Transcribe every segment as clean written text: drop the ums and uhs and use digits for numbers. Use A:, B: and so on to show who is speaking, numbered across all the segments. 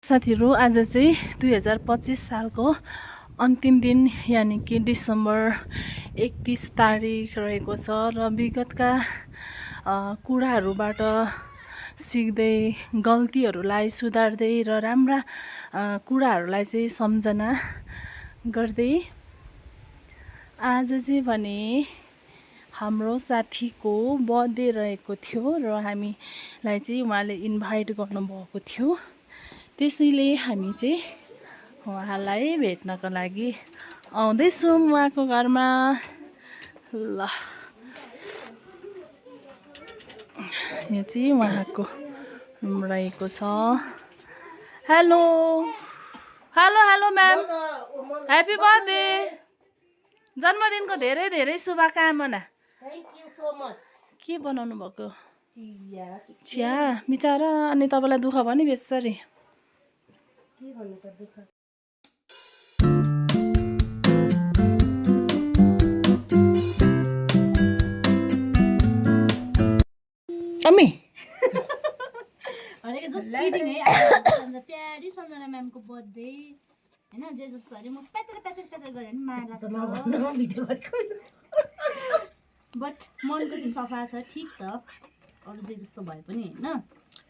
A: साथीहरु आज चाहिँ 2025 सालको अन्तिम दिन यानि कि डिसेम्बर 31 तारिक रहेको छ र विगतका कुराहरूबाट सिक्दै गल्तीहरूलाई सुधार्दै र राम्रा कुराहरूलाई चाहिँ सम्झना गर्दै आज चाहिँ भने हाम्रो साथीको बर्थडे रहेको थियो र हामीलाई चाहिँ उहाँले इन्भाइट गर्नुभएको थियो। त्यसैले हामी चाहिँ उहाँलाई भेट्नको लागि आउँदैछौँ उहाँको घरमा। ल यो चाहिँ उहाँको रुम रहेको छ। Hello hello hello ma'am, happy birthday, जन्मदिनको धेरै धेरै शुभकामना।
B: Thank you so much.
A: के बनाउनु भएको?
B: चिया
A: चिया बिचारा। अनि तपाईँलाई दुःख भयो नि बेसरी।
B: के भन्नु त दुःख।
A: अम्मी
C: भनेको जस्ट किडिङ है। आज प्यारी सम्झना म्यामको बर्थडे हैन, जे जस्तो अरे म प्यातेर गरेर नि मार लाग्छ। बट मनको चाहिँ सफा छ, ठिक छ, अरू जे जस्तो भए पनि हैन।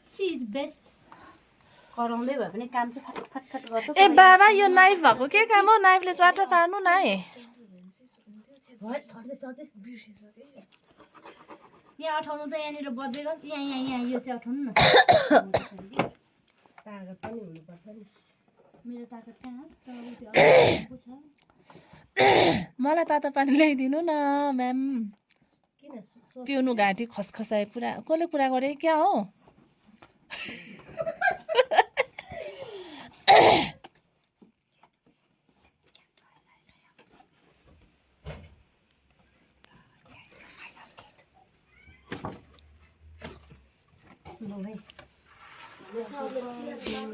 C: She is best. कराउँदै भए पनि काम चाहिँ फटफट गर्छ।
A: ए बाबा, यो नाइफ भएको के काम हो? नाइफले स्वाटर पार्नु न है।
C: यहाँ अठाउनु त यहाँनिर बर्थडे गर्छ, यहाँ यो चाहिँ अठाउनु न।
B: तागत पनि हुनुपर्छ नि।
C: मेरो ताकत कहाँ छ?
A: मलाई तातो पानी ल्याइदिनु न म्याम।
B: किन
A: पिउनु घाँटी खसखसाए पुरा। कसले कुरा गरे क्या हो?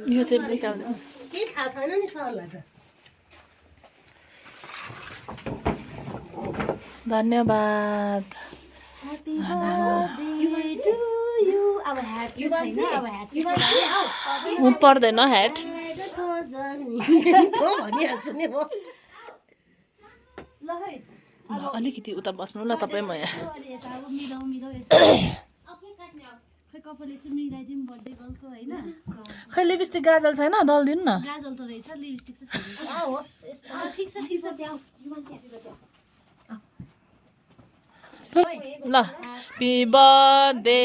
A: यो चाहिँ निकाल्नु।
B: के थाहा छैन नि सरलाई त।
A: धन्यवाद।
C: Happy birthday to you. अब ह्याट चाहिँ छैन, अब ह्याट चाहिँ
A: पर्दैन ह्याट।
B: मिठो भनिहाल्छु नि म।
C: ल है
A: ल अलिकति उता बस्नु ल तपाईँ। म यहाँ
C: अलि यता अब मिलाउ यसो। खै कपाल यसो मिलाइदिउँ बर्थडे गर्लको होइन।
A: खै लिपस्टिक गाजल छैन? दलिदिनु न।
C: गाजल त रहेछ, लिपस्टिक चाहिँ छैन।
B: होस्
C: ठिक छ त्यहाँ।
A: ल happy birthday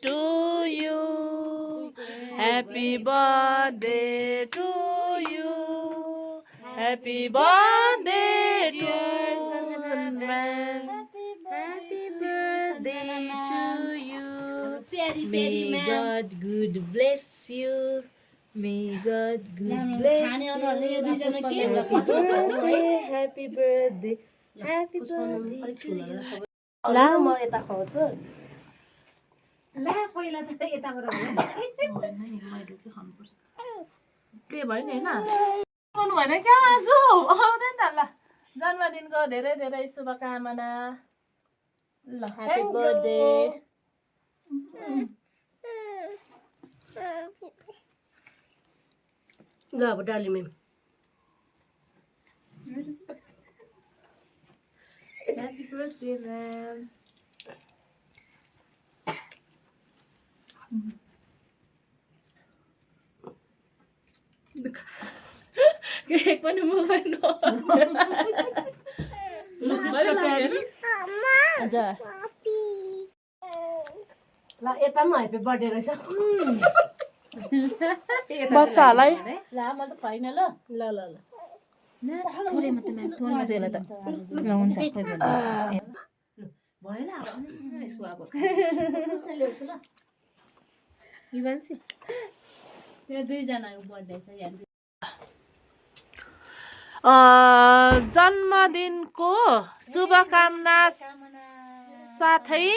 A: to you, happy birthday to you, happy birthday to
D: Happy birthday to you.
C: प्यारी
D: May
C: प्यारी ma'am.
D: God good bless you. May God good bless
C: खाने
D: you.
C: अनुहारले यो दुईजना के
D: Happy birthday. Happy birthday.
B: ला म यता खुवाउँछु।
C: ला पहिला त यताबाट होला।
A: के भयो नि होइन? आउनु भएन क्या आज? आउँदैन त। ल जन्मदिनको धेरै धेरै शुभकामना। ल
B: ह्याप्पी बर्थडे। ल अब डाली ma'am.
A: Happy birthday ma'am. Cake पनि मुखमा
C: हजुर
B: ल यता पनि ह्याप्पी बर्थडे रहेछ।
A: बच्चाहरूलाई
C: ला म त खुवाइन ल।
B: ल ल ल
C: थोरै मात्रै म्याम, थोरै मात्रै होला त। ल हुन्छ खोइ
B: भएन अब यसको अब कसले ल्याउँछु ल।
C: यो मान्छे यो दुईजनाको बर्थडे छ यहाँ।
A: जन्मदिनको शुभकामना साथै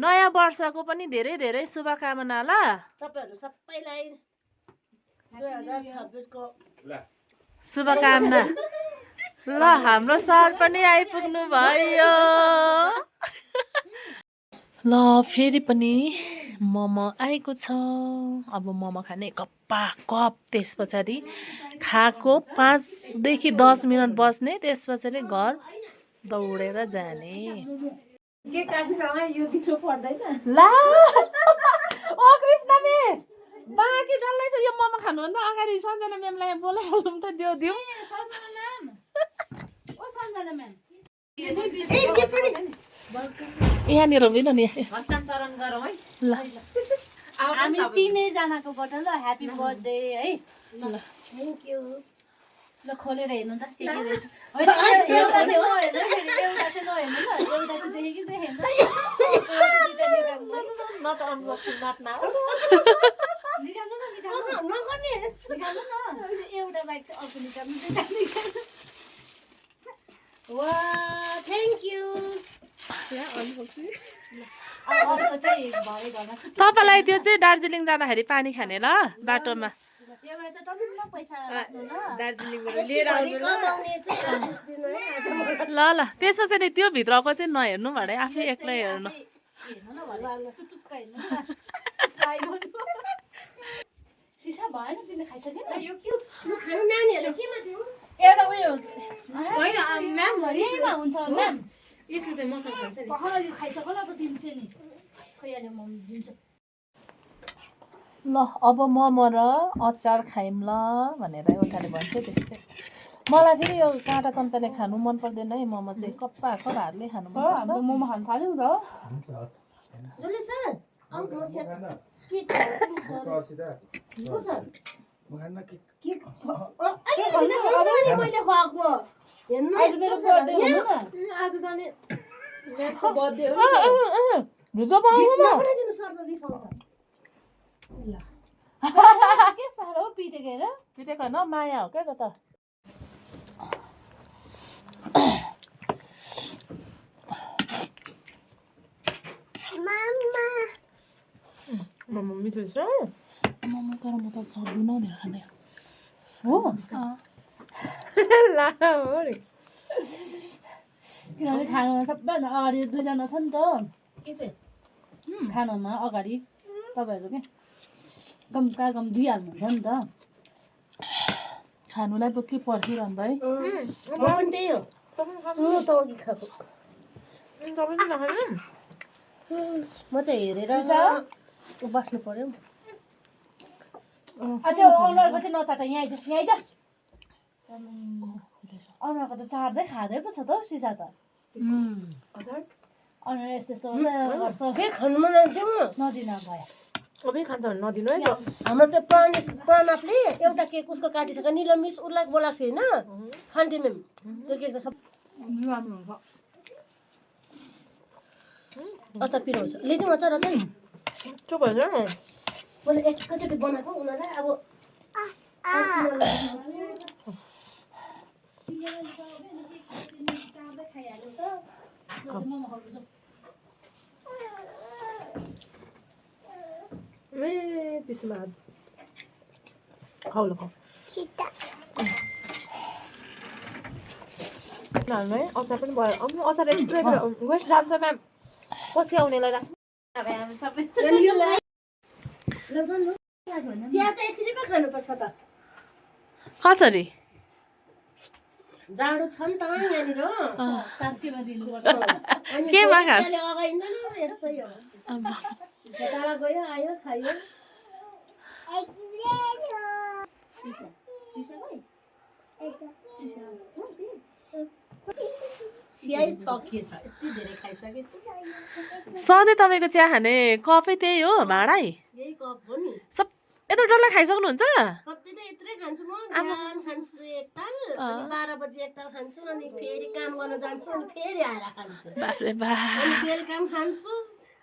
A: नयाँ वर्षको पनि धेरै धेरै शुभकामना। ल
B: तपाईँहरू सबैलाई 2026 को
A: शुभकामना। ल हाम्रो सर पनि आइपुग्नु भयो। ल फेरि पनि मोमो आएको छ। अब मोमो खाने कप्पा कप। त्यस पछाडि खाएको 5 देखि 10 मिनट बस्ने, त्यस पछाडि घर दौडेर जाने।
B: के काट्छ यो दिनु पर्दैन
A: ला ओ कृष्ण मिस बाँकी डल्लै छ। यो मोमो खानुभन्दा अगाडि सञ्जना म्यामलाई बोलाइहालौँ त, दियो दिउँ। यहाँनिर होइन नि।
D: हस्तान्तरण गरौँ है।
A: ल
C: हामी तिनैजनाकोबाट ल ह्याप्पी बर्थडे है।
B: थ्याङ्क यू
C: ल खोलेर हेर्नु त के के रहेछ। होइन एउटा चाहिँ नहेर्नु, फेरि एउटा चाहिँ नहेर्नु ल। एउटा चाहिँ देखेँ कि देखेन।
D: Not unboxing not now.
C: निकाल्नु न निकाल्नु न। एउटा बाइक चाहिँ अर्को निकाल्नु चाहिँ।
B: वा थ्याङ्क यू
C: अर्को चाहिँ भरे घरमा
A: तपाईँलाई त्यो चाहिँ दार्जिलिङ जाँदाखेरि पानी खाने ल बाटोमा।
C: एउटा चाहिँ टल्ल पैसा राख्नु ल।
D: दार्जिलिङबाट लिएर आउनु ल।
B: कमाउने चाहिँ आशिष दिनु है आज मलाई।
A: ल ल त्यस पछाडि त्यो भित्रको चाहिँ नहेर्नु भने आफै एक्लै हेर्नु।
C: हेर्नु न भने सुटुक्क हेर्नु ल। ट्राई गर्नु। सिसा भएन तिमीले खाइसकेन?
B: यो के हो? लु खानु नानीहरूले केमा दिउँ?
C: एउटा उयो
D: होइन म्याम
C: यहीमा हुन्छ म्याम।
D: यसले त मसँग खान्छ नि।
C: भर्खर यो खाइसक्यो ल, अब दिन्छ नि। खै अहिले म दिन्छु।
A: ल अब मोमो र अचार खाइम ल भनेर एउटाले भन्थ्यो त्यस्तै। मलाई फेरि यो काँटा चम्चाले खानु मन पर्दैन है। मोमो चाहिँ कप्पा हातले खानु मन पर्छ।
C: हाम्रो मोमो खानु थाल्यौँ त।
B: जसले सर आउनु म स्याक के मैले खुवाएको हेर्नु
C: आज मेरो बर्थडे हो नि।
D: आज त अनि म्यामको बर्थडे हो।
A: भित्र पाउँदैन।
B: बनाइदिनु सरले रिसाउँछ
C: के साह्रो पिटेको हेर।
A: पिटेको होइन माया हो क्या त। मोमो मिठो छ। मोमो तर म त सक्दिनँ भनेर खाने हो।
D: ला हो नि।
C: किनभने खानामा सबैभन्दा अगाडि दुईजना छ नि त।
B: के चाहिँ
C: खानामा अगाडि तपाईँहरू के गमका गम दिइहाल्नुहुन्छ नि त।
A: खानुलाई पो के पर्खिरहँदा है।
B: म पनि त्यही हो त अघि खाएको म चाहिँ हेरेर बस्नु पर्यो
C: त्यो अनुहारको चाहिँ नचाट यहाँ आइज यहाँ आइज। अनुहारको त चाट्दै खाँदै पो छ त हौ सिसा त। अनुहार यस्तो यस्तो गर्छ
B: के खानु मन लाग्थ्यो
C: नदिन भयो।
D: अबै खान्छ भने नदिनु है।
B: हाम्रो त्यो प्रणवले एउटा केक उसको काटिसक्यो। निलम मिस उसलाई बोलाएको थियो होइन खान्थे म्याम त्यो केक त सब अचार पिरो हुन्छ। लेख्नु अचार अचार
D: चुप भएछ।
B: मैले एकैचोटि बनाएको उनीहरूलाई अब
D: ए त्यसमा खाऊ ल खाऊ। है अचार पनि भयो। अब अचार एक्स्ट्रा वेस्ट जान्छ म्याम। पछि आउनेलाई राख्नु।
B: चिया त यसरी पो खानुपर्छ त।
A: कसरी
B: जाडो छ नि त यहाँनिर
C: तात्केमा दिनुपर्छ।
B: अनि
A: केमा खा?
B: चियाले अगाइँदैन यस्तै हो। टाढा गयो आयो खायो चिया सकिएछ यति धेरै खाइसकेछु।
A: सधैँ तपाईँको चिया खाने कपै त्यही हो भाँडै?
B: यही कप हो नि।
A: सब यत्रो डल्लै खाइसक्नुहुन्छ?
B: सबै त यत्रै खान्छु म। बिहान खान्छु एकताल अनि 12 बजी एकताल खान्छु अनि फेरि काम गर्न जान्छु अनि फेरि आएर खान्छु
A: बाफ्रे बा।
B: अनि बेलुका पनि खान्छु।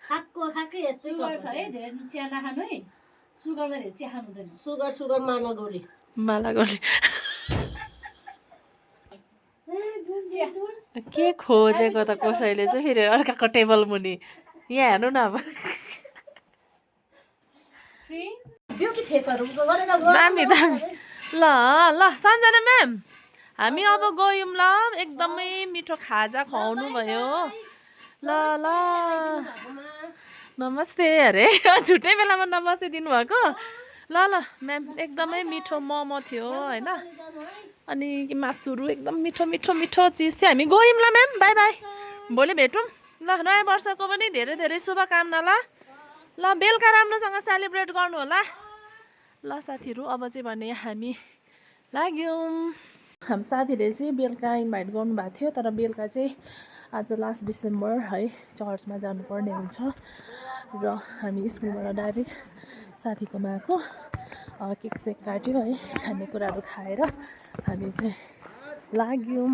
B: खाएकै यस्तै
C: सुगर
B: गर्छ
C: छ है धेरै चिया नखानु है। सुगरमा धेरै चिया खानु हुँदैन।
B: सुगर माला गोली
A: माला गोली के खोजेको त कसैले चाहिँ फेरि अर्काको टेबल मुनि। यहाँ हेर्नु न अब
B: ब्युटी फेसहरू गरेर
A: दामी दामी। ल ल सञ्जना म्याम हामी अब गयौँ ल। एकदमै मिठो खाजा खुवाउनु भयो। ल ल नमस्ते अरे छुट्टै बेलामा नमस्ते दिनुभएको ल ल म्याम एकदमै मिठो मोमो थियो होइन अनि मासुहरू एकदम मिठो मिठो मिठो चिज थियो हामी गयौँ ल म्याम बाई बाई भोलि भेटौँ ल नयाँ वर्षको पनि धेरै धेरै शुभकामना ल ल बेलुका राम्रोसँग सेलिब्रेट गर्नु होला ल साथीहरू अब चाहिँ भने हामी लाग्यौँ हाम्रो साथीहरूले चाहिँ बेलुका इन्भाइट गर्नुभएको थियो तर बेलुका चाहिँ आज लास्ट डिसेम्बर है चर्चमा जानुपर्ने हुन्छ र हामी स्कुलबाट डाइरेक्ट साथीकोमा आएको केक सेक काट्यो है खानेकुराहरू खाएर हामी चाहिँ लाग्यौँ